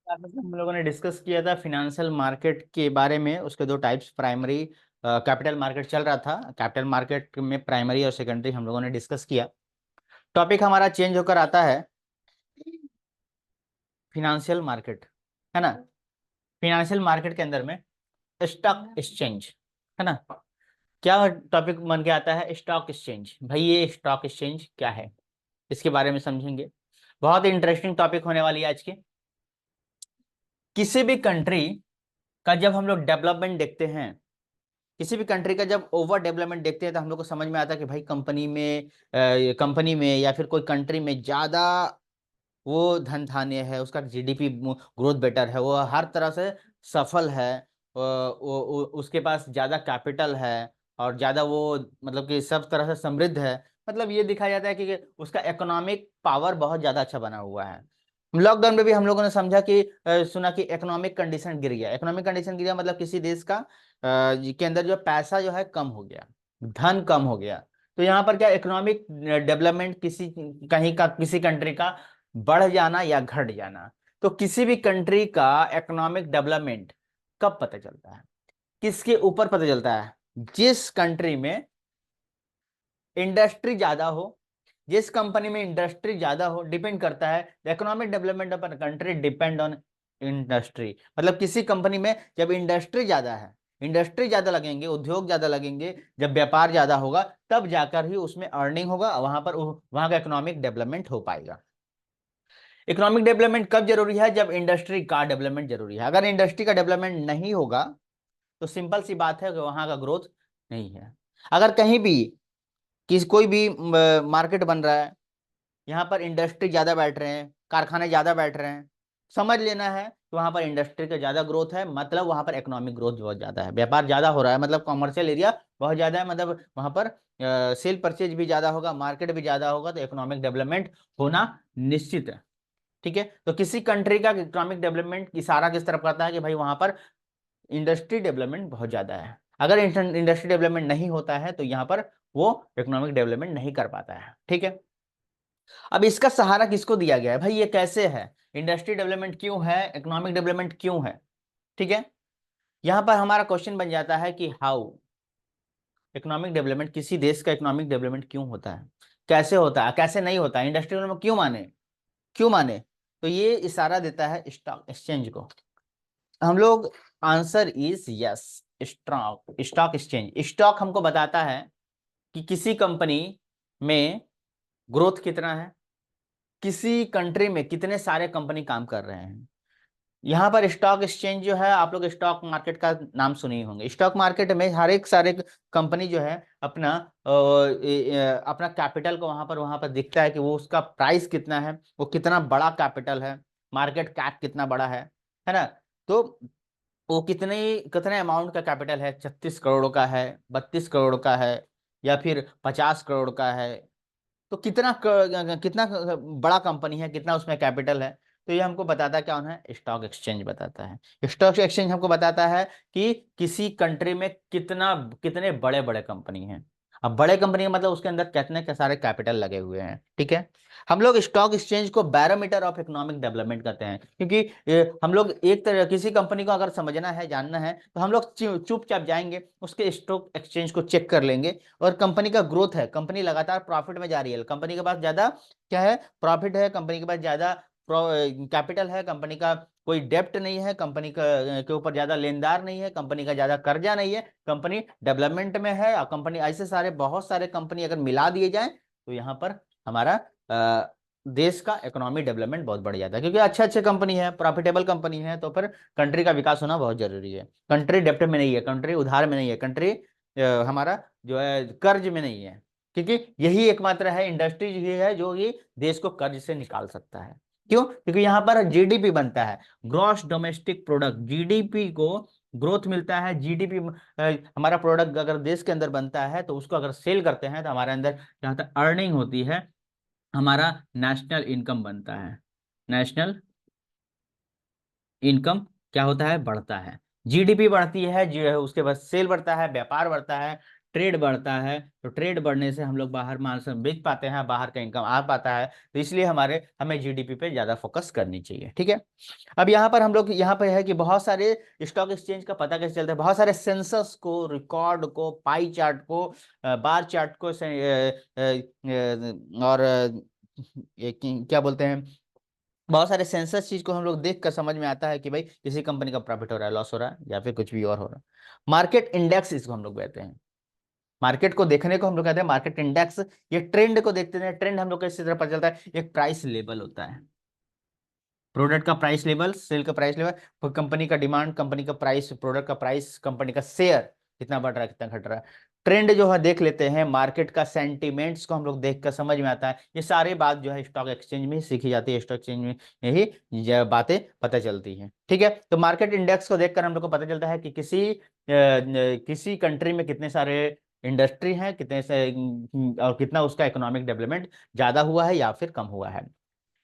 हम लोगों ने डिस्कस किया था फिनेंशियल मार्केट के बारे में, उसके दो टाइप्स, प्राइमरी कैपिटल मार्केट चल रहा था, कैपिटल मार्केट में प्राइमरी और सेकेंडरी हम लोगों ने डिस्कस किया। टॉपिक हमारा चेंज होकर आता है फिनेंशियल मार्केट, है ना। फिनेंशियल मार्केट के अंदर में स्टॉक एक्सचेंज, है ना। क्या टॉपिक बन के आता है? Stock exchange. भाई ये स्टॉक एक्सचेंज क्या है, इसके बारे में समझेंगे। बहुत इंटरेस्टिंग टॉपिक होने वाली है आज की। किसी भी कंट्री का जब हम लोग डेवलपमेंट देखते हैं, किसी भी कंट्री का जब ओवर डेवलपमेंट देखते हैं, तो हम लोग को समझ में आता है कि भाई कंपनी में या फिर कोई कंट्री में ज्यादा वो धन धान्य है, उसका जीडीपी ग्रोथ बेटर है, वो हर तरह से सफल है, उसके पास ज्यादा कैपिटल है और ज्यादा वो मतलब कि सब तरह से समृद्ध है। मतलब ये दिखाया जाता है कि उसका इकोनॉमिक पावर बहुत ज्यादा अच्छा बना हुआ है। लॉकडाउन में भी हम लोगों ने समझा कि सुना कि इकोनॉमिक कंडीशन गिर गया। इकोनॉमिक कंडीशन गिर गया मतलब किसी देश का के अंदर जो पैसा जो है कम हो गया, धन कम हो गया। तो यहाँ पर क्या इकोनॉमिक डेवलपमेंट, किसी कहीं का किसी कंट्री का बढ़ जाना या घट जाना। तो किसी भी कंट्री का इकोनॉमिक डेवलपमेंट कब पता चलता है, किसके ऊपर पता चलता है? जिस कंट्री में इंडस्ट्री ज्यादा हो, जिस कंपनी में इंडस्ट्री ज्यादा हो, डिपेंड करता है economic development of country depend on industry. मतलब किसी कंपनी में जब इंडस्ट्री ज्यादा है, इंडस्ट्री ज्यादा लगेंगे, उद्योग ज्यादा लगेंगे, जब व्यापार ज्यादा होगा, तब जाकर ही उसमें अर्निंग होगा, वहां पर वहां का इकोनॉमिक डेवलपमेंट हो पाएगा। इकोनॉमिक डेवलपमेंट कब जरूरी है? जब इंडस्ट्री का डेवलपमेंट जरूरी है। अगर इंडस्ट्री का डेवलपमेंट नहीं होगा तो सिंपल सी बात है कि वहां का ग्रोथ नहीं है। अगर कहीं भी कोई भी मार्केट बन रहा है, यहाँ पर इंडस्ट्री ज्यादा बैठ रहे हैं, कारखाने ज्यादा बैठ रहे हैं, समझ लेना है कि वहां पर इंडस्ट्री का ज्यादा ग्रोथ है, मतलब वहां पर इकोनॉमिक ग्रोथ बहुत ज्यादा है, व्यापार ज्यादा हो रहा है, मतलब कॉमर्शियल एरिया बहुत ज्यादा है, मतलब वहां पर सेल परचेज भी ज्यादा होगा, मार्केट भी ज्यादा होगा, तो इकोनॉमिक डेवलपमेंट होना निश्चित है। ठीक है, तो किसी कंट्री का इकोनॉमिक डेवलपमेंट इशारा किस तरफ करता है कि भाई वहां पर इंडस्ट्री डेवलपमेंट बहुत ज्यादा है। अगर इंडस्ट्री डेवलपमेंट नहीं होता है तो यहाँ पर वो इकोनॉमिक डेवलपमेंट नहीं कर पाता है। ठीक है, अब इसका सहारा किसको दिया गया है? भाई ये कैसे है, इंडस्ट्री डेवलपमेंट क्यों है, इकोनॉमिक डेवलपमेंट क्यों है? ठीक है, यहां पर हमारा क्वेश्चन बन जाता है कि हाउ इकोनॉमिक डेवलपमेंट, किसी देश का इकोनॉमिक डेवलपमेंट क्यों होता है, कैसे होता है, कैसे नहीं होता है, इंडस्ट्री डेवलपमेंट क्यों माने, क्यों माने? तो ये इशारा देता है स्टॉक एक्सचेंज को। हम लोग answer is yes. Stock stock exchange, stock हमको बताता है कि किसी कंपनी में ग्रोथ कितना है, किसी कंट्री में कितने सारे कंपनी काम कर रहे हैं। यहाँ पर स्टॉक एक्सचेंज जो है, आप लोग स्टॉक मार्केट का नाम सुने ही होंगे। स्टॉक मार्केट में हर एक सारे कंपनी जो है अपना अपना कैपिटल को वहां पर दिखता है कि वो उसका प्राइस कितना है, वो कितना बड़ा कैपिटल है, मार्केट कैप कितना बड़ा है ना। तो वो कितने कितने अमाउंट का कैपिटल है, 36 करोड़ का है, 32 करोड़ का है, या फिर 50 करोड़ का है। तो कितना बड़ा कंपनी है, कितना उसमें कैपिटल है। तो ये हमको बताता है, क्या होना है, स्टॉक एक्सचेंज बताता है। स्टॉक एक्सचेंज हमको बताता है कि किसी कंट्री में कितने बड़े बड़े कंपनी हैं। अब बड़े कंपनी का मतलब उसके अंदर कितने के सारे कैपिटल लगे हुए हैं। ठीक है, हम लोग स्टॉक एक्सचेंज को बैरोमीटर ऑफ इकोनॉमिक डेवलपमेंट कहते हैं, क्योंकि हम लोग एक तरह किसी कंपनी को अगर समझना है, जानना है, तो हम लोग चुपचाप जाएंगे, उसके स्टॉक एक्सचेंज को चेक कर लेंगे, और कंपनी का ग्रोथ है, कंपनी लगातार प्रॉफिट में जा रही है, कंपनी के पास ज्यादा क्या है, प्रॉफिट है, कंपनी के पास ज्यादा कैपिटल है, कंपनी का कोई डेप्ट नहीं है, कंपनी का के ऊपर ज्यादा लेनदार नहीं है, कंपनी का ज्यादा कर्जा नहीं है, कंपनी डेवलपमेंट में है, और कंपनी ऐसे सारे बहुत सारे कंपनी अगर मिला दिए जाए तो यहाँ पर हमारा देश का इकोनॉमी डेवलपमेंट बहुत बढ़ जाता है, क्योंकि अच्छे अच्छे कंपनी है, प्रॉफिटेबल कंपनी है, तो फिर कंट्री का विकास होना बहुत जरूरी है। कंट्री डेप्ट में नहीं है, कंट्री उधार में नहीं है, कंट्री हमारा जो है कर्ज में नहीं है, क्योंकि यही एकमात्र है इंडस्ट्री ही है जो ये देश को कर्ज से निकाल सकता है। क्यों? क्योंकि यहाँ पर जीडीपी बनता है, ग्रॉस डोमेस्टिक प्रोडक्ट, जीडीपी को ग्रोथ मिलता है। जीडीपी हमारा प्रोडक्ट अगर देश के अंदर बनता है तो उसको अगर सेल करते हैं तो हमारे अंदर जहाँ तक अर्निंग होती है, हमारा नेशनल इनकम बनता है, नेशनल इनकम क्या होता है, बढ़ता है। जीडीपी बढ़ती है, जो है उसके बाद सेल बढ़ता है, व्यापार बढ़ता है, ट्रेड बढ़ता है तो ट्रेड बढ़ने से हम लोग बाहर माल से बेच पाते हैं, बाहर का इनकम आ पाता है, तो इसलिए हमें जीडीपी पे ज्यादा फोकस करनी चाहिए। ठीक है। अब यहाँ पर हम लोग यहाँ पे है कि बहुत सारे स्टॉक एक्सचेंज का पता कैसे चलता है, बहुत सारे सेंसस को, रिकॉर्ड को, पाई चार्ट को, बार चार्ट को और क्या बोलते हैं, बहुत सारे सेंसस चीज को हम लोग देख कर समझ में आता है कि भाई किसी कंपनी का प्रॉफिट हो रहा है, लॉस हो रहा है, या फिर कुछ भी और हो रहा है। मार्केट इंडेक्स इसको हम लोग कहते हैं, मार्केट को देखने को हम लोग कहते हैं मार्केट इंडेक्स। ये ट्रेंड को देखते हैं, ट्रेंड हम लोग को इसी तरह पता चलता है। एक प्राइस लेवल होता है, प्रोडक्ट का प्राइस लेवल, सेल का प्राइस लेवल, कंपनी का डिमांड, कंपनी का प्राइस, प्रोडक्ट का प्राइस, कंपनी का शेयर कितना बढ़ रहा है कितना घट रहा है। ट्रेंड जो है देख लेते हैं, मार्केट का सेंटीमेंट्स को हम लोग देख कर समझ में आता है। ये सारी बात जो है स्टॉक एक्सचेंज में ही सीखी जाती है, स्टॉक एक्सचेंज में यही ये बातें पता चलती हैं। ठीक है। तो मार्केट इंडेक्स को देखकर हम लोग को पता चलता है कि किसी कंट्री में कितने सारे इंडस्ट्री हैं, कितने से और कितना उसका इकोनॉमिक डेवलपमेंट ज्यादा हुआ है या फिर कम हुआ है।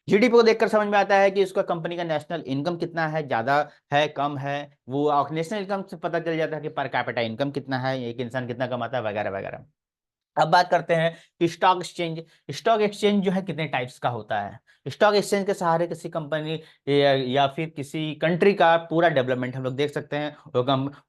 जीडीपी को देखकर समझ में आता है कि उसका कंपनी का नेशनल इनकम कितना है, ज्यादा है कम है। वो नेशनल इनकम से पता चल जाता है कि पर कैपिटा इनकम कितना है, एक इंसान कितना कमाता है, वगैरह वगैरह। अब बात करते हैं कि स्टॉक एक्सचेंज। स्टॉक एक्सचेंज जो है कितने टाइप्स का होता है। स्टॉक एक्सचेंज के सहारे किसी कंपनी या फिर किसी कंट्री का पूरा डेवलपमेंट हम लोग देख सकते हैं।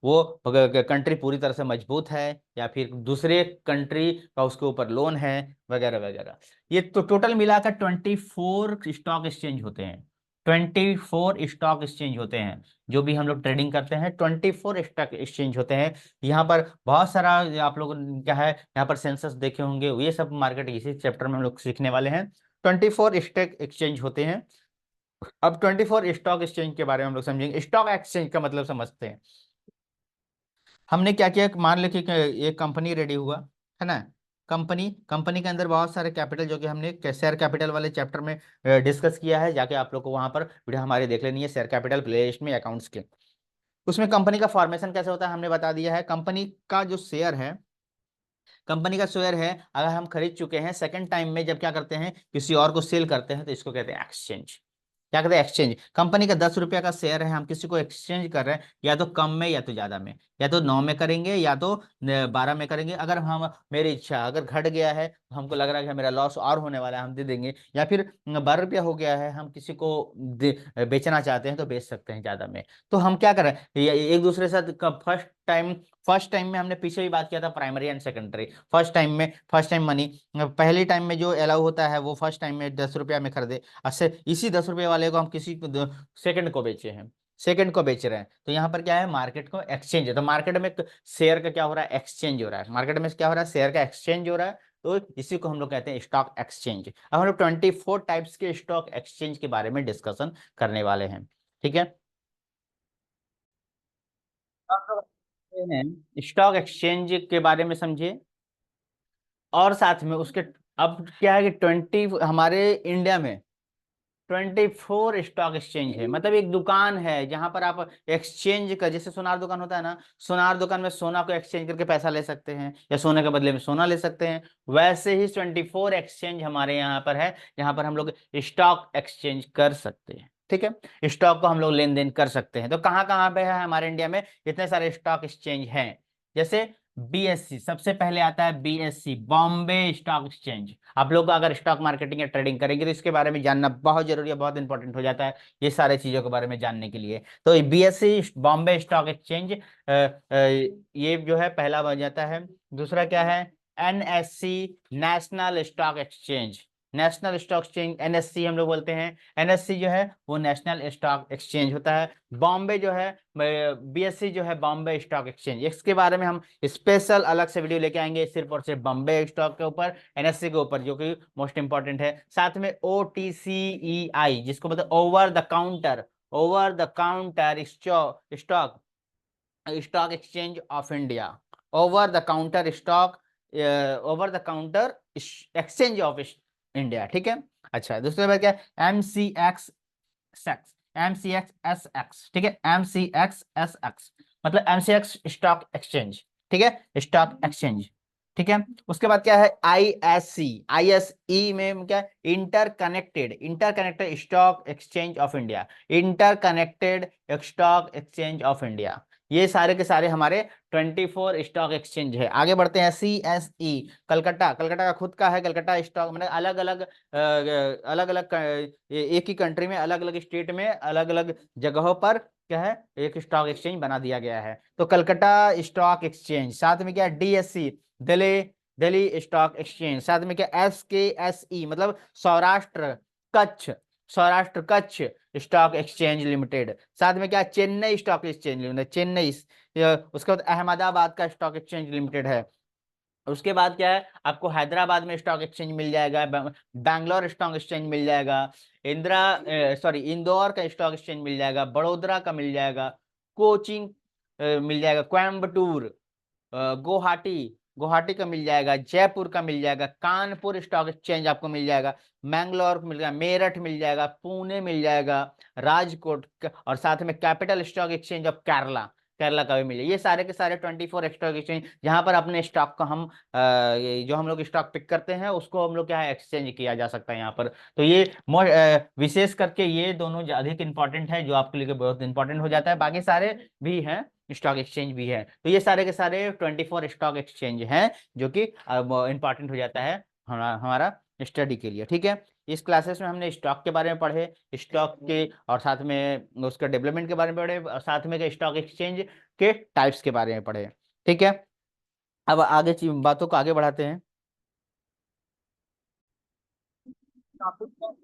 वो कंट्री पूरी तरह से मजबूत है या फिर दूसरे कंट्री का उसके ऊपर लोन है, वगैरह वगैरह। ये तो टोटल मिलाकर 24 स्टॉक एक्सचेंज होते हैं। 24 स्टॉक एक्सचेंज होते हैं, जो भी हम लोग ट्रेडिंग करते हैं 24 स्टॉक एक्सचेंज होते हैं। यहाँ पर बहुत सारा आप लोग क्या है, यहाँ पर सेंसस देखे होंगे, ये सब मार्केट इसी चैप्टर में हम लोग सीखने वाले हैं। 24 स्टॉक एक्सचेंज होते हैं। अब 24 स्टॉक एक्सचेंज के बारे में हम लोग समझेंगे। स्टॉक एक्सचेंज का मतलब समझते हैं। हमने क्या किया, मान लो कि एक कंपनी रेडी हुआ, है ना। कंपनी कंपनी के अंदर बहुत सारे कैपिटल, जो कि हमने शेयर कैपिटल वाले चैप्टर में डिस्कस किया है, जाके आप लोग को वहां पर वीडियो हमारी देख लेनी है, शेयर कैपिटल प्लेलिस्ट में अकाउंट्स के। उसमें कंपनी का फॉर्मेशन कैसे होता है हमने बता दिया है। कंपनी का जो शेयर है, कंपनी का शेयर है, अगर हम खरीद चुके हैं, सेकंड टाइम में जब क्या करते हैं किसी और को सेल करते हैं, तो इसको कहते हैं एक्सचेंज। क्या कहते हैं, एक्सचेंज। कंपनी का 10 रुपया का शेयर है, हम किसी को एक्सचेंज कर रहे हैं, या तो कम में या तो ज्यादा में, या तो 9 में करेंगे या तो 12 में करेंगे। अगर हम, मेरी इच्छा, अगर घट गया है, हमको लग रहा है कि मेरा लॉस और होने वाला है, हम दे देंगे। या फिर 12 रुपया हो गया है, हम किसी को बेचना चाहते हैं तो बेच सकते हैं ज्यादा में। तो हम क्या कर रहे हैं, एक दूसरे के साथ फर्स्ट टाइम में हमने पीछे भी बात किया था, primary and secondary. First time money, पहले टाइम में जो अलाउ होता है वो फर्स्ट टाइम में 10 रुपया में खरीदे, अच्छा इसी 10 रुपये वाले को हम किसी को सेकंड को बेचे हैं, सेकंड को बेच रहे हैं, तो यहाँ पर क्या है, मार्केट को एक्सचेंज है। तो मार्केट में शेयर का क्या हो रहा है, एक्सचेंज हो रहा है। मार्केट में क्या हो रहा है, शेयर का एक्सचेंज हो रहा है। तो इसी को हम लोग कहते हैं स्टॉक एक्सचेंज। अब हम लोग 24 टाइप्स के स्टॉक एक्सचेंज के बारे में डिस्कशन करने वाले हैं। ठीक है। स्टॉक एक्सचेंज के बारे में समझिए, और साथ में उसके, अब क्या है कि हमारे इंडिया में 24 स्टॉक एक्सचेंज है। मतलब एक दुकान है जहां पर आप एक्सचेंज का, जैसे सोनार दुकान होता है ना, सोनार दुकान में सोना को एक्सचेंज करके पैसा ले सकते हैं, या सोने के बदले में सोना ले सकते हैं। वैसे ही 24 एक्सचेंज हमारे यहाँ पर है, जहां पर हम लोग स्टॉक एक्सचेंज कर सकते हैं। ठीक है। स्टॉक को हम लोग लेन देन कर सकते हैं। तो कहाँ कहाँ पे है हमारे इंडिया में इतने सारे स्टॉक एक्सचेंज हैं। जैसे बीएससी, सबसे पहले आता है बीएससी, बॉम्बे स्टॉक एक्सचेंज। आप लोग अगर स्टॉक मार्केटिंग या ट्रेडिंग करेंगे तो इसके बारे में जानना बहुत जरूरी है, बहुत इंपॉर्टेंट हो जाता है ये सारे चीजों के बारे में जानने के लिए। तो बीएससी बॉम्बे स्टॉक एक्सचेंज, ये जो है पहला बन जाता है। दूसरा क्या है, NSC, national stock exchange. National stock exchange, NSC हम लोग बोलते हैं। एनएससी जो है वो नेशनल स्टॉक एक्सचेंज होता है। बॉम्बे जो है, बीएससी जो है बॉम्बे स्टॉक एक्सचेंज, इसके बारे में हम स्पेशल अलग से वीडियो लेके आएंगे, सिर्फ और सिर्फ बॉम्बे स्टॉक के ऊपर, एनएससी के ऊपर, जो कि मोस्ट इंपॉर्टेंट है। साथ में ओटीसीईआई, जिसको मतलब over the counter stock stock exchange of India. Over the counter stock over the counter exchange of India. ठीक है। अच्छा, दूसरे बात क्या है, सेक्स MCX SX। ठीक है, MCX SX मतलब MCX स्टॉक एक्सचेंज। ठीक है, स्टॉक एक्सचेंज। ठीक है। उसके बाद क्या है, ISE में क्या, interconnected stock exchange of India. Interconnected stock exchange of India, ये सारे के सारे हमारे 24 स्टॉक एक्सचेंज है। आगे बढ़ते हैं, CSE कलकत्ता, कलकत्ता का खुद का है कलकत्ता स्टॉक, मतलब अलग अलग अलग अलग एक ही कंट्री में अलग अलग स्टेट में अलग अलग जगहों पर क्या है एक स्टॉक एक्सचेंज बना दिया गया है। तो कलकत्ता स्टॉक एक्सचेंज, साथ में क्या DSC Delhi Delhi stock exchange, साथ में क्या SKSE मतलब Saurashtra Kutch, Saurashtra Kutch stock exchange limited, साथ में क्या Chennai stock exchange limited Chennai, उसके बाद अहमदाबाद का स्टॉक एक्सचेंज लिमिटेड है। उसके बाद क्या है आपको हैदराबाद में स्टॉक एक्सचेंज मिल जाएगा, बैंगलोर स्टॉक एक्सचेंज मिल जाएगा, इंदौर का स्टॉक एक्सचेंज मिल जाएगा, बड़ोदरा का मिल जाएगा, कोचिंग मिल जाएगा, कोयम्बटूर, गुवाहाटी गुवाहाटी का मिल जाएगा, जयपुर का मिल जाएगा, कानपुर स्टॉक एक्सचेंज आपको मिल जाएगा, मैंगलोर मिल जाएगा, मेरठ मिल जाएगा, पुणे मिल जाएगा, राजकोट और साथ में capital stock exchange of Kerala, Kerala का भी मिल जाएगा। ये सारे के सारे 24 स्टॉक एक्सचेंज जहां पर अपने स्टॉक को हम जो हम लोग स्टॉक पिक करते हैं उसको हम लोग क्या है एक्सचेंज किया जा सकता है यहाँ पर। तो ये विशेष करके ये दोनों अधिक इंपॉर्टेंट है जो आपके लिए बहुत इंपॉर्टेंट हो जाता है, बाकी सारे भी हैं स्टॉक एक्सचेंज भी है। तो ये सारे के सारे 24 स्टॉक एक्सचेंज हैं जो कि इंपॉर्टेंट हो जाता है हमारा स्टडी के लिए। ठीक है, इस क्लासेस में हमने स्टॉक के बारे में पढ़े, स्टॉक के और साथ में उसका डेवलपमेंट के बारे में पढ़े और साथ में स्टॉक एक्सचेंज के टाइप्स के बारे में पढ़े। ठीक है, अब आगे बातों को आगे बढ़ाते हैं टॉपिक को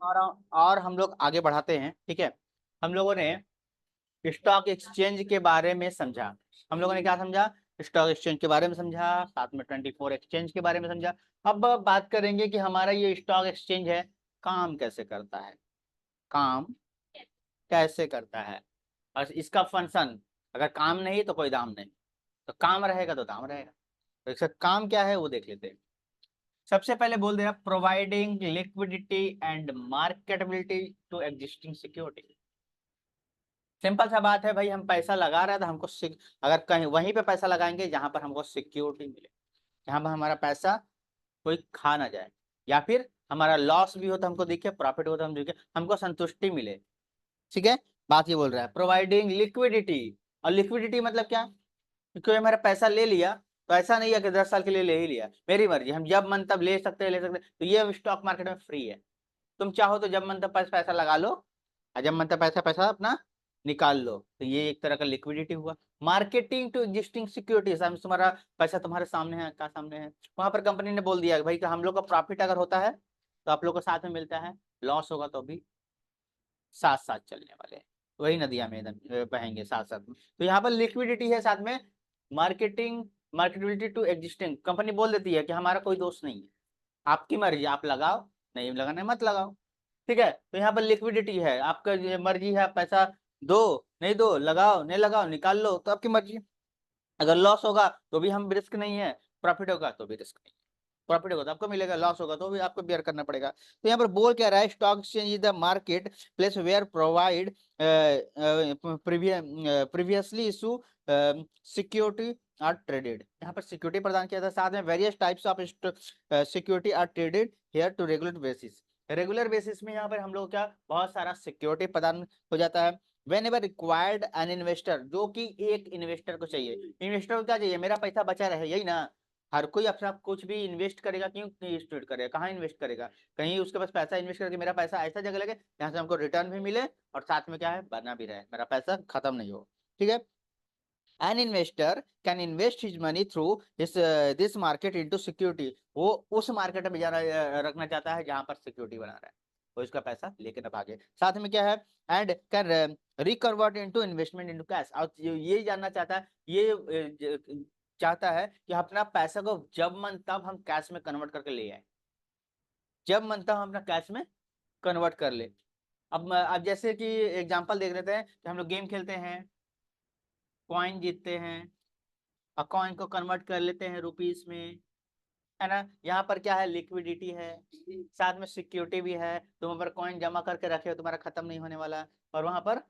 और हम लोग आगे बढ़ाते हैं। ठीक है, हम लोगों ने स्टॉक एक्सचेंज के बारे में समझा, हम लोगों ने क्या समझा, स्टॉक एक्सचेंज के बारे में समझा, साथ में 24 एक्सचेंज के बारे में समझा। अब बात करेंगे कि हमारा ये स्टॉक एक्सचेंज है काम कैसे करता है, काम कैसे करता है और इसका फंक्शन, अगर काम नहीं तो कोई दाम नहीं, तो काम रहेगा तो दाम रहेगा। तो इसका काम क्या है वो देख लेते हैं। सबसे पहले बोल दे रहा providing liquidity and marketability to existing security. Simple सा बात है भाई, हम पैसा लगा रहे हैं तो हमको अगर कहीं वहीं पे पैसा लगाएंगे जहां पर हमको सिक्योरिटी मिले, जहां पर हमारा पैसा कोई खा ना जाए, या फिर हमारा लॉस भी हो तो हमको दिखे, प्रॉफिट हो तो हम दिखे, हमको संतुष्टि मिले। ठीक है, बात ये बोल रहा है प्रोवाइडिंग लिक्विडिटी। और लिक्विडिटी मतलब क्या, क्योंकि मेरा पैसा ले लिया तो ऐसा नहीं है कि 10 साल के लिए ले ही लिया, मेरी मर्जी, हम जब मन तब ले सकते हैं, ले सकते हैं। तो ये स्टॉक मार्केट में फ्री है, तुम चाहो तो जब मन तब पैसा लगा लो और जब मन तब पैसा पैसा अपना निकाल लो। तो ये एक तरह का लिक्विडिटी हुआ। मार्केटिंग टू एग्जिस्टिंग सिक्योरिटीज, तुम्हारा पैसा तुम्हारे सामने है, क्या सामने है, वहां पर कंपनी ने बोल दिया भाई कि हम लोग का प्रॉफिट अगर होता है तो आप लोग को साथ में मिलता है, लॉस होगा तो भी साथ साथ चलने वाले हैं, वही नदियां में बहेंगे साथ साथ में। तो यहाँ पर लिक्विडिटी है, साथ में मार्केटिंग मार्केटिबिलिटी टू एग्जिस्टिंग, कंपनी बोल देती है कि हमारा कोई दोस्त नहीं है, आपकी मर्जी, आप लगाओ, नहीं लगाना मत लगाओ। ठीक है, तो यहाँ पर लिक्विडिटी है, आपका ये मर्जी है, आप पैसा दो नहीं दो, लगाओ नहीं लगाओ, निकाल लो, तो आपकी मर्जी। अगर लॉस होगा तो भी हम रिस्क नहीं है, प्रॉफिट होगा तो भी रिस्क नहीं, प्रॉफिट होगा तो आपको मिलेगा, लॉस होगा तो भी आपको बेयर करना पड़ेगा। तो यहाँ पर बोल क्या रहा है, stock exchange is the market place where provide previously issue security are traded, यहाँ पर सिक्योरिटी प्रदान किया था, साथ में various types of security are traded here to regular basis, regular basis में यहाँ पर हम लोग क्या बहुत सारा सिक्योरिटी प्रदान हो जाता है। When ever required an investor, जो कि एक इन्वेस्टर को चाहिए, इन्वेस्टर को क्या चाहिए, मेरा पैसा बचा रहे, यही ना, हर कोई अपना कुछ भी इन्वेस्ट करेगा, क्यों इन्वेस्ट करेगा, कहाँ इन्वेस्ट करेगा, कहीं उसके पास पैसा इन्वेस्ट करके मेरा पैसा ऐसा जगह लगे जहाँ से हमको रिटर्न भी मिले और साथ में क्या है बना भी रहे, मेरा पैसा खत्म नहीं हो। ठीक है, an investor can invest his money through this market into security, वो उस मार्केट में जाना रखना चाहता है जहां पर सिक्योरिटी बना रहा है, वो इसका पैसा लेके ना भागे। साथ में क्या है, and can reconvert into investment into cash, और ये जानना चाहता है, ये चाहता है कि अपना पैसा को जब मन तब हम कैश में कन्वर्ट करके ले आए, जब मन तब हम अपना कैश में कन्वर्ट कर ले। अब जैसे कि एग्जांपल देख लेते हैं कि हम लोग गेम खेलते हैं, कॉइन जीतते हैं और कॉइन को कन्वर्ट कर लेते हैं रुपीस में, है ना, यहाँ पर क्या है लिक्विडिटी है, साथ में सिक्योरिटी भी है, तुम पर कॉइन जमा करके रखे हो, तुम्हारा खत्म नहीं होने वाला, और वहां पर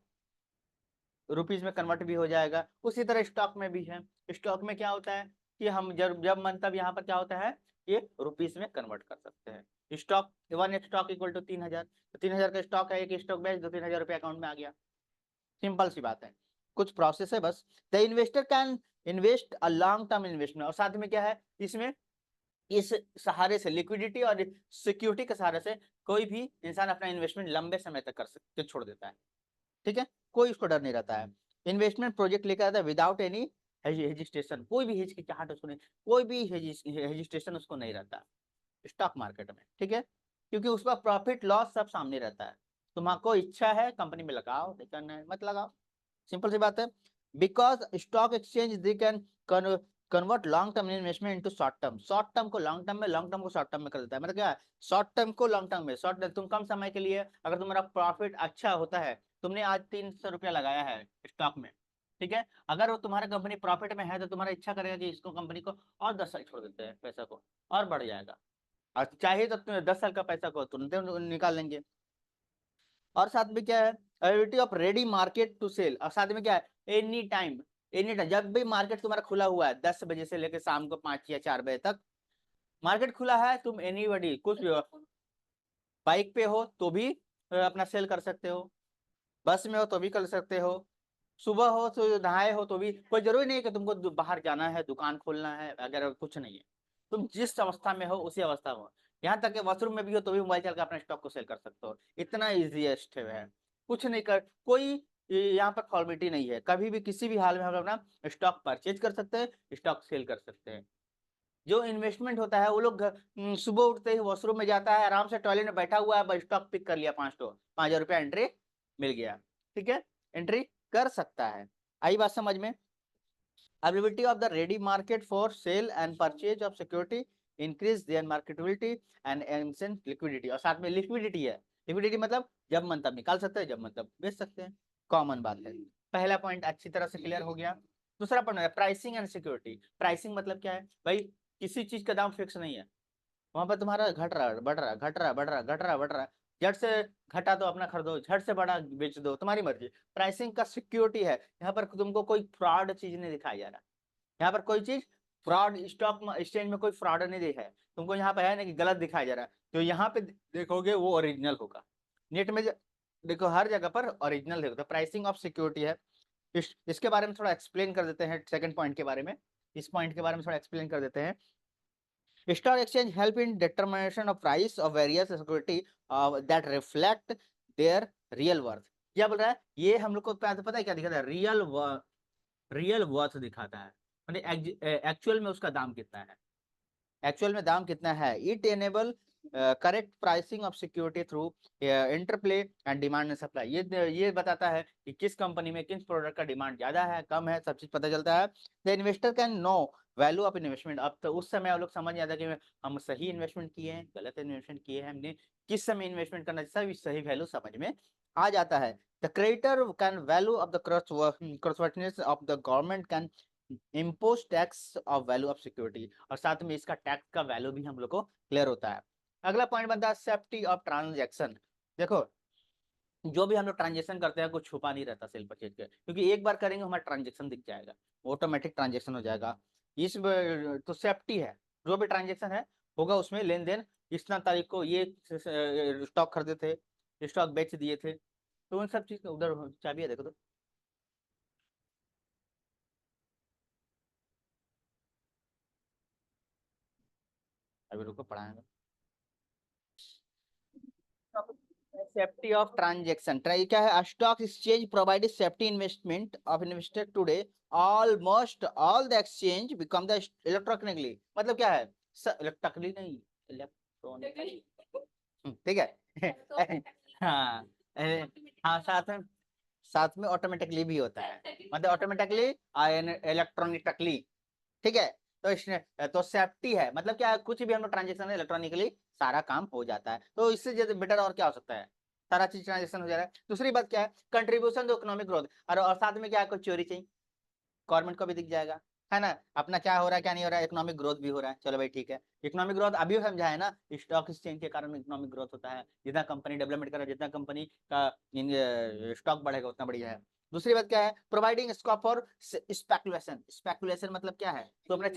रुपीज में कन्वर्ट भी हो जाएगा। उसी तरह स्टॉक में भी है, स्टॉक में क्या होता है कि हम जब जब मन तब यहाँ पर क्या होता है ये रुपीज में कन्वर्ट कर सकते हैं। स्टॉक 1 स्टॉक इक्वल टू 3000, तो 3000 का स्टॉक है, एक स्टॉक बेच दो, 3000 रुपये अकाउंट में आ गया, सिंपल सी बात है। कुछ प्रोसेस है बस। The investor can invest a long term investment, और साथ में क्या है इसमें, इस सहारे से लिक्विडिटी और सिक्योरिटी के सहारे से कोई भी इंसान अपना इन्वेस्टमेंट लंबे समय तक कर सकते छोड़ देता है। ठीक है, कोई उसको डर नहीं रहता है। इन्वेस्टमेंट प्रोजेक्ट लेकर आता है विदाउट एनी हेजिस्टेशन, कोई भी हिचकिचाहट उसको नहीं, कोई भी हेजिस्टेशन उसको नहीं रहता स्टॉक मार्केट में। ठीक है, क्योंकि उसका प्रॉफिट लॉस सब सामने रहता है। तुम्हारा इच्छा है कंपनी में लगाओ, नहीं करना है मत लगाओ, सिंपल सी बात है। Because stock exchange they can convert long term investment into short term, short term को लॉन्ग टर्म में, लॉन्ग टर्म को शॉर्ट टर्म में कर देता है। मतलब क्या है, शॉर्ट टर्म को लॉन्ग टर्म में, शॉर्ट तुम कम समय के लिए अगर तुम्हारा प्रॉफिट अच्छा होता है, तुमने आज 300 रुपया लगाया है स्टॉक में, ठीक है, अगर वो तुम्हारा कंपनी प्रॉफिट में है तो तुम्हारा इच्छा करेगा कि इसको कंपनी को और 10 साल छोड़ देते हैं, पैसा को और बढ़ जाएगा, और चाहिए तो 10 साल का पैसा को तुरंत निकाल लेंगे। और साथ में क्या है, availability of ready market to sell, और साथ में क्या है, एनी टाइम, एनी टाइम जब भी मार्केट तुम्हारा खुला हुआ है 10 बजे से लेकर शाम को 5 या 4 बजे तक मार्केट खुला है, तुम एनी बडी कुछ भी हो, बाइक पे हो तो भी अपना सेल कर सकते हो, बस में हो तो भी कर सकते हो, सुबह हो तो नहाए हो तो भी, कोई जरूरी नहीं है कि तुमको बाहर जाना है, दुकान खोलना है, अगर कुछ नहीं है, तुम जिस अवस्था में हो उसी अवस्था में हो, यहाँ तक कि वॉशरूम में भी हो तो भी मोबाइल चल के अपने स्टॉक को सेल कर सकते हो, इतना इजीएस्ट है। कुछ नहीं कर, कोई यहाँ पर फॉर्मेलिटी नहीं है, कभी भी किसी भी हाल में हम अपना स्टॉक परचेज कर सकते हैं, स्टॉक सेल कर सकते हैं। जो इन्वेस्टमेंट होता है वो लोग सुबह उठते ही वॉशरूम में जाता है, आराम से टॉयलेट में बैठा हुआ है, स्टॉक पिक कर लिया 5,000 रुपया एंट्री मिल गया, ठीक है, एंट्री कर सकता है। आई बात समझ में। Availability of the ready market for sale and purchase of security increase their marketability and ancient liquidity, और साथ में लिक्विडिटी है, लिक्विडिटी मतलब जब मन तब निकाल सकते हैं, जब मन तब बेच सकते हैं, कॉमन बात है। पहला पॉइंट अच्छी तरह से क्लियर हो गया। दूसरा पॉइंट है प्राइसिंग एंड सिक्योरिटी। प्राइसिंग मतलब क्या है भाई, किसी चीज का दाम फिक्स नहीं है, वहां पर तुम्हारा घट रहा बढ़ रहा घट रहा बढ़ रहा घट रहा बढ़ रहा, झट से घटा दो अपना खरीदो, झट से बढ़ा बेच दो, तुम्हारी मर्जी। प्राइसिंग का सिक्योरिटी है, यहाँ पर तुमको कोई फ्रॉड चीज नहीं दिखाई जा रहा, यहाँ पर कोई चीज फ्रॉड, स्टॉक एक्सचेंज में कोई फ्रॉड नहीं देखा है तुमको, यहाँ पे है ना कि गलत दिखाया जा रहा है, तो यहाँ पे देखोगे वो ओरिजिनल होगा। नेट में देखो हर जगह पर ओरिजिनल देखो, तो प्राइसिंग ऑफ सिक्योरिटी है। इसके बारे में थोड़ा एक्सप्लेन कर देते हैं, सेकंड पॉइंट के बारे में, इस पॉइंट के बारे में थोड़ा एक्सप्लेन कर देते हैं। Stock exchange help in determination of price of various security that reflect their real worth। क्या बोल रहा है ये, हम लोग को पता है क्या दिखाता है, रियल वर्थ दिखाता है, मतलब एक्चुअल में उसका दाम कितना है, एक्चुअल में दाम कितना है। It enable correct pricing of security through interplay and demand and supply, ये बताता है कि किस कंपनी में किस प्रोडक्ट का डिमांड ज्यादा है कम है, सब चीज पता चलता है। The investor can know value of investment, अब तो उस समय आप लोग समझ जाता है कि हम सही इन्वेस्टमेंट किए हैं, गलत इन्वेस्टमेंट किए हैं, हमने किस समय इन्वेस्टमेंट करना, सभी सही वैल्यू समझ में आ जाता है। The creditor can value of the creditworthiness of the government can impose tax of value of security, और साथ में इसका टैक्स का वैल्यू भी हम लोग को क्लियर होता है। अगला पॉइंट बनता है सेफ्टी ऑफ ट्रांजेक्शन। देखो जो भी हम लोग ट्रांजेक्शन करते हैं कुछ छुपा नहीं रहता सेल परचेज के, क्योंकि एक बार करेंगे हमारा ट्रांजेक्शन दिख जाएगा, ऑटोमेटिक ट्रांजेक्शन हो जाएगा। इस तो सेफ्टी है, जो भी ट्रांजेक्शन है होगा उसमें लेन देन, इतना तारीख को ये स्टॉक खरीदे थे, स्टॉक बेच दिए थे, तो उन सब चीज का उधर चाबी है देखो तो। अभी रुको पढ़ाएंगे। सेफ्टी ऑफ ट्रांजेक्शन क्या है, stock exchange provide safety investment of investor today, almost all the exchange become the electronically, मतलब क्या है, इलेक्ट्रिकली नहीं, इलेक्ट्रॉनिक, ठीक है हाँ हाँ, साथ में ऑटोमेटिकली भी होता है, मतलब ऑटोमेटिकली इलेक्ट्रॉनिकली, ठीक है। तो इसने तो सेफ्टी है, मतलब क्या है, कुछ भी हम लोग ट्रांजेक्शन इलेक्ट्रॉनिकली सारा काम हो जाता है, तो इससे ज्यादा बेटर और क्या हो सकता है, सारा चीज ट्रांजेक्शन हो जा रहा है। दूसरी बात क्या है, कंट्रीब्यूशन टू इकोनॉमिक ग्रोथ, और साथ में क्या है, कोई चोरी चाहिए गवर्नमेंट को भी दिख जाएगा, है ना, अपना क्या हो रहा है क्या नहीं हो रहा है, इकोनॉमिक ग्रोथ भी हो रहा है, चलो भाई ठीक है। इकोनॉमिक ग्रोथ अभी समझा है ना, स्टॉक एक्सचेंज के कारण इकोनॉमिक ग्रोथ होता है, जितना कंपनी डेवलपमेंट करे, जितना कंपनी का स्टॉक बढ़ेगा उतना बढ़िया है। दूसरी बात क्या है, providing scope for speculation, speculation मतलब क्या है, तो अपने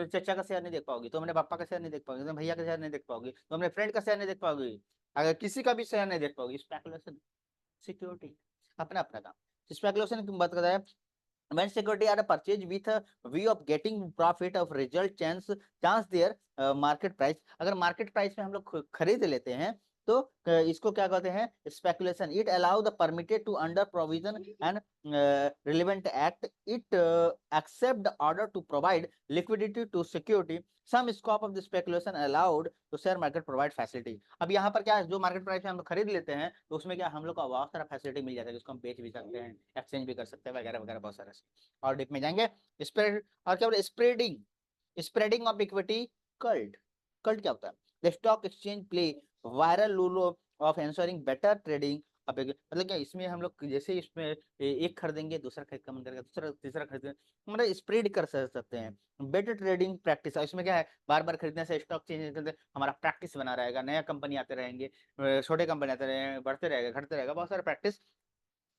चचा का शेयर नहीं देख पाओगी, तो अपने पापा का शेयर नहीं देख पाओगी, तो भैया का शेयर नहीं देख पाओगी, तो अपने फ्रेंड का शेयर नहीं देख पाओगी, अगर किसी का भी शेयर नहीं देख पाओगी, स्पेकुलेशन। सिक्योरिटी अपना अपना काम, स्पेकुलेशन की बात करता है, when security are purchased with a view of getting profit of result chance their market price, अगर मार्केट प्राइस में हम लोग खरीद लेते हैं तो इसको क्या कहते हैं, speculation. It allow the permitted to under provision and relevant act, it except the order to provide liquidity to security, some scope of the speculation allowed to share market provide facility. अब यहाँ पर क्या है, जो market price में हम लोग खरीद लेते हैं तो उसमें क्या हम लोग का बहुत सारा फैसिलिटी मिल जाता है, जिसको हम बेच भी सकते हैं, एक्सचेंज भी कर सकते हैं, वगैरह वगैरह बहुत सारा। और डीप में जाएंगे, स्प्रेड और क्या बोले, spreading of equity cult. Cult क्या होता है, the stock exchange play viral role of ensuring better trading. अब मतलब क्या, इसमें हम लोग जैसे इसमें एक खरीदेंगे, दूसरा खरीद का मन करेगा, दूसरा तीसरा खरीदेंगे, मतलब स्प्रेड कर सकते हैं। बेटर ट्रेडिंग प्रैक्टिस, इसमें क्या है, बार बार खरीदने से, स्टॉक चेंज करते हमारा प्रैक्टिस बना रहेगा, नया कंपनी आते रहेंगे, छोटे कंपनी आते रहेंगे, बढ़ते रहेगा, घटते रहेगा, बहुत सारा प्रैक्टिस।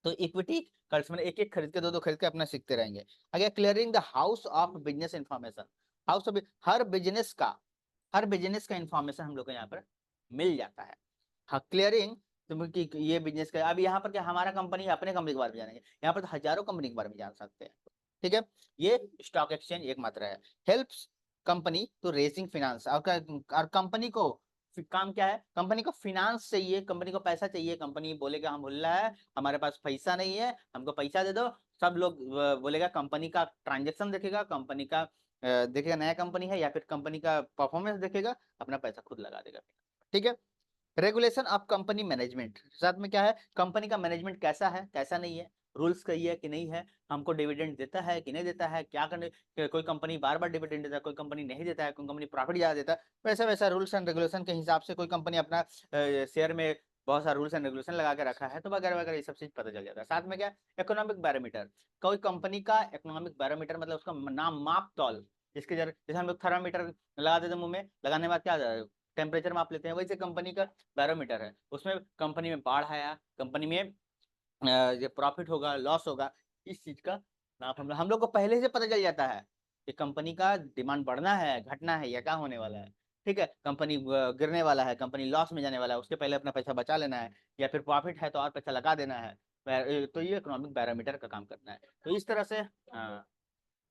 तो इक्विटी कर्ज में एक एक खरीद के, दो खरीद के अपना सीखते रहेंगे। आगे clearing the house of business information, house of her business का इंफॉर्मेशन हम लोग को यहाँ पर मिल जाता है। हाँ, क्लियरिंग कि ये बिजनेस का, अब यहाँ पर क्या, हमारा कंपनी अपने कंपनी के बारे में जानेंगे, यहाँ पर तो हजारों कंपनी के बारे में जान सकते हैं। ठीक है, ये स्टॉक एक्सचेंज एक मात्र है। Helps company to raising finance, और कंपनी को काम क्या है, कंपनी को फिनांस चाहिए, कंपनी को पैसा चाहिए। कंपनी बोलेगा हम बोल है हमारे पास पैसा नहीं है, हमको पैसा दे दो, सब लोग बोलेगा, कंपनी का ट्रांजेक्शन देखेगा, कंपनी का देखेगा नया कंपनी है, या फिर कंपनी का परफॉर्मेंस देखेगा, अपना पैसा खुद लगा देगा। ठीक है, रेगुलेशन ऑफ कंपनी मैनेजमेंट, साथ में क्या है, कंपनी का मैनेजमेंट कैसा है कैसा नहीं है, रूल्स सही है कि नहीं है, हमको डिविडेंड देता है कि नहीं देता है, क्या करने, कोई कंपनी बार बार डिविडेंड देता है, कोई कंपनी नहीं देता है, कोई कंपनी प्रॉफिट ज्यादा देता है, वैसा वैसा रूल्स एंड रेगुलेशन के हिसाब से कोई कंपनी अपना शेयर में बहुत सारा रूल्स एंड रेगुलेशन लगा के रखा है, तो वगैरह वगैरह ये सब चीज पता चल जाता है। साथ में क्या, इकोनॉमिक बैरोमीटर, कोई कंपनी का इकोनॉमिक बैरोमीटर मतलब उसका नाम, माप तौल, जिसके जैसे हम लोग थर्मामीटर लगा देते मुंह में, लगाने के बाद क्या टेम्परेचर माप लेते हैं, वैसे कंपनी का बैरोमीटर है। उसमें कंपनी में बाढ़ आया, कंपनी में ये प्रॉफिट होगा, लॉस होगा, इस चीज का नाप हम लोग को पहले से पता चल जाता है कि कंपनी का डिमांड बढ़ना है, घटना है, या क्या होने वाला है। ठीक है, कंपनी गिरने वाला है, कंपनी लॉस में जाने वाला है, उसके पहले अपना पैसा बचा लेना है, या फिर प्रॉफिट है तो और पैसा लगा देना है। तो ये इकोनॉमिक बैरोमीटर का काम करना है। तो इस तरह से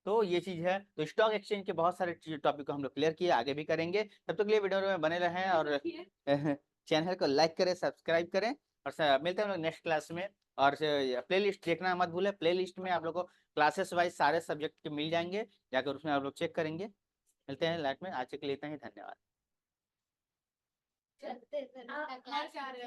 तो ये चीज है। तो स्टॉक एक्सचेंज के बहुत सारे टॉपिक को हम लोग क्लियर किए, आगे भी करेंगे। तब तक के लिए वीडियो में बने रहें और चैनल को लाइक करें, सब्सक्राइब करें, और मिलते हैं हम लोग नेक्स्ट क्लास में। और प्ले लिस्ट देखना मत भूलें, प्ले लिस्ट में आप लोग को क्लासेस वाइज सारे सब्जेक्ट के मिल जाएंगे, जाकर उसमें आप लोग चेक करेंगे। मिलते हैं लाइफ में, आज के लिए इतना ही, धन्यवाद।